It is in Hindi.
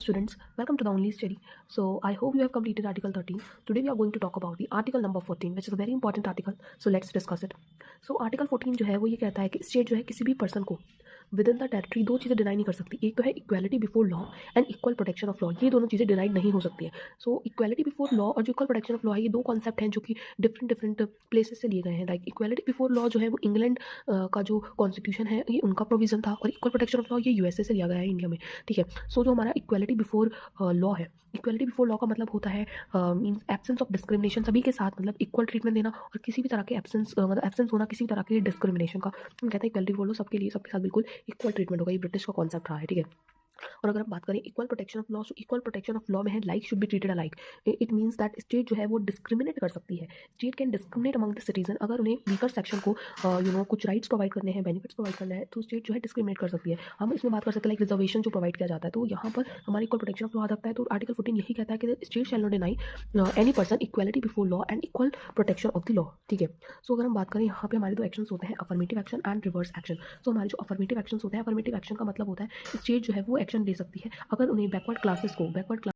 students, welcome to the Only Study. So I hope you have completed Article 13. Today we are going to talk about the Article number 14, which is a very important article. So let's discuss it. So Article 14 जो है वो ये कहता है कि स्टेट जो है किसी भी पर्सन को विद इन द टेरिटरी दो चीज़ें डिनाई नहीं कर सकती। एक तो है equality before law and equal protection of law. ये दोनों चीज़ें डिनाइड नहीं हो सकती है। सो इक्वालिटी बिफोर लॉ और जो इक्वल प्रोटेक्शन ऑफ लॉ है, ये दो कॉन्सेप्ट हैं जो कि डिफरेंट प्लेसेस से लिए गए हैं। लाइक इक्वालिटी बिफोर लॉ जो है वो इंग्लैंड का जो कॉन्स्टिट्यूशन है ये उनका प्रोविजन था, और इक्वल प्रोटेक्शन ऑफ लॉ ये यूएसए से लिया गया है इंडिया में। ठीक है। सो जो हमारा इक्वालिटी बिफोर लॉ है, इक्वालिटी बिफोर लॉ का मतलब होता है मीन्स एब्सेंस ऑफ डिस्क्रिमिनेशन, सभी के साथ मतलब इक्वल ट्रीटमेंट देना, और किसी भी तरह के एब्सेंस मतलब एब्सेंस होना किसी भी तरह के डिस्क्रिमिनेशन का। हम कहते हैं इक्वालिटी बिफोर लॉ सबके लिए, सबके साथ बिल्कुल इक्वल ट्रीटमेंट होगा। ये ब्रिटिश का कॉन्सेप्ट रहा है। ठीक है। और अगर हम बात करें इक्वल प्रोटेक्शन ऑफ लॉ, तो इक्वल प्रोटेक्शन ऑफ लॉ में है like should be treated alike. It means that state जो है वो डिस्क्रिमिनेट कर सकती है। State can discriminate among the citizen. अगर उन्हें वीकर सेक्शन को कुछ राइट्स प्रोवाइड करने हैं, बेनिफिट्स प्रोवाइड करना है, तो स्टेट जो है डिस्क्रिमिनेट कर सकती है। हम इसमें बात कर सकते हैं लाइक रिजर्वेशन जो प्रोवाइड किया जाता है, तो यहाँ पर हमारी इक्वल प्रोटेक्शन ऑफ लॉ आ सकता है। तो आर्टिकल 14 यही कहता है कि state shall not deny any person equality before law and equal protection of the law. ठीक है। सो अगर हम बात करें, यहाँ पे हमारे दो एक्शन होते हैं, affirmative action and reverse action. So हमारे जो अफर्मेटिव एक्शन होते हैं, अफर्मेटिव एक्शन का मतलब होता है स्टेट जो है वो एक्शन ले सकती है अगर उन्हें बैकवर्ड क्लासेस को